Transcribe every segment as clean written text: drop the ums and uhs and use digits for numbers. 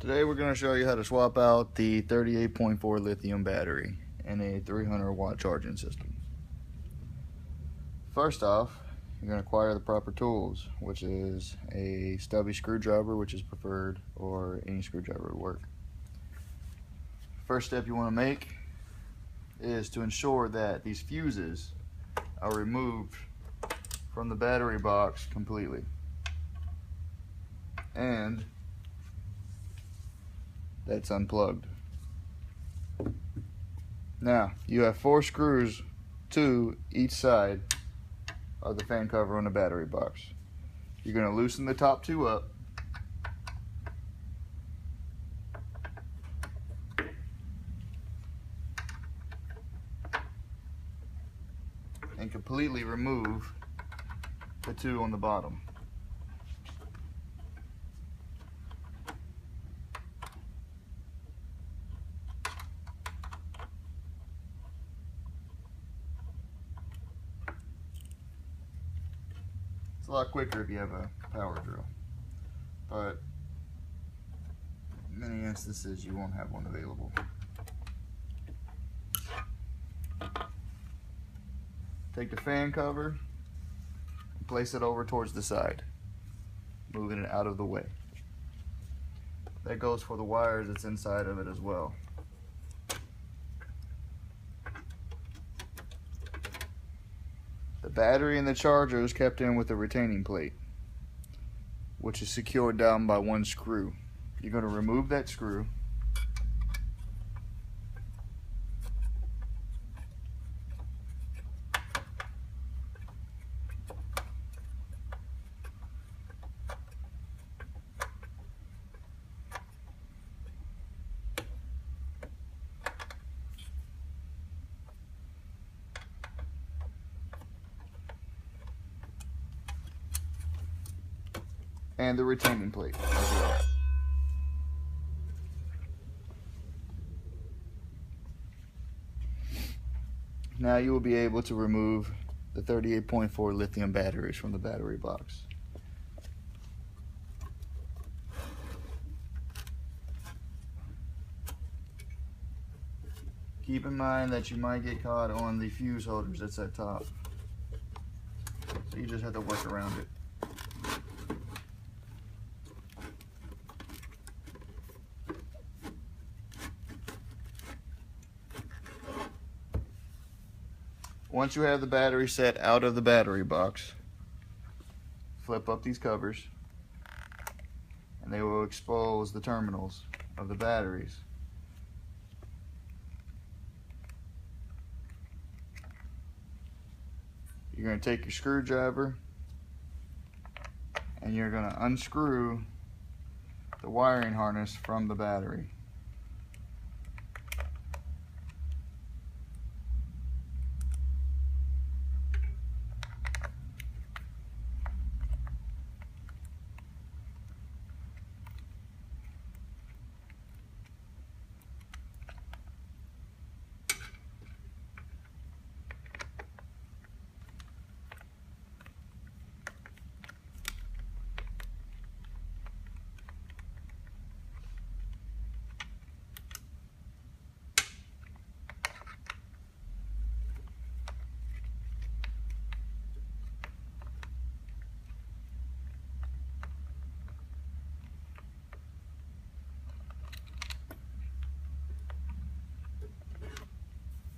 Today we're going to show you how to swap out the 38.4 lithium battery in a 300 watt charging system. First off, you're going to acquire the proper tools, which is a stubby screwdriver, which is preferred, or any screwdriver would work. First step you want to make is to ensure that these fuses are removed from the battery box completely. And that's unplugged. Now you have 4 screws, 2 each side of the fan cover on the battery box. You're going to loosen the top 2 up, and completely remove the 2 on the bottom. It's a lot quicker if you have a power drill, but in many instances you won't have one available. Take the fan cover and place it over towards the side, moving it out of the way. That goes for the wires that's inside of it as well. The battery and the charger is kept in with a retaining plate, which is secured down by 1 screw. You're going to remove that screw, and the retaining plate as well. Now you will be able to remove the 38.4 lithium batteries from the battery box. Keep in mind that you might get caught on the fuse holders that's at top, so you just have to work around it. Once you have the battery set out of the battery box, flip up these covers and they will expose the terminals of the batteries. You're going to take your screwdriver and you're going to unscrew the wiring harness from the battery.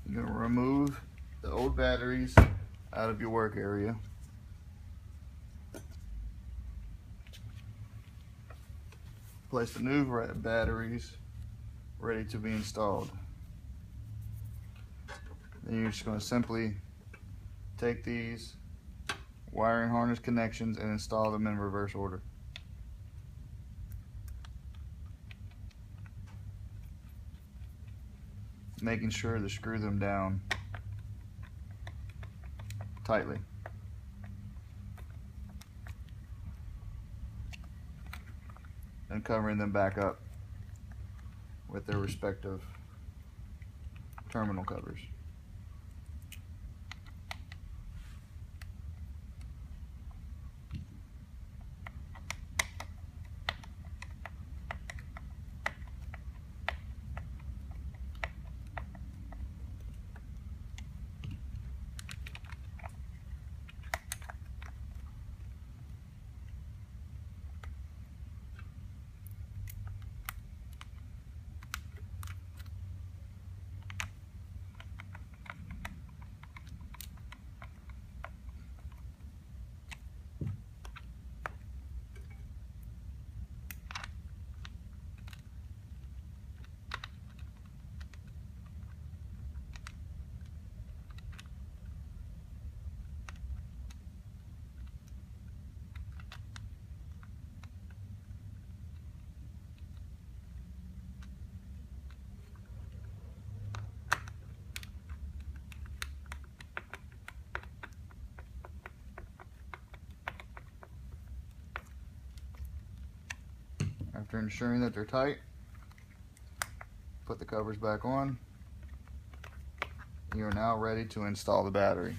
You're going to remove the old batteries out of your work area. Place the new batteries ready to be installed. Then you're just going to simply take these wiring harness connections and install them in reverse order. Making sure to screw them down tightly. And covering them back up with their respective terminal covers. After ensuring that they're tight, put the covers back on. You are now ready to install the battery.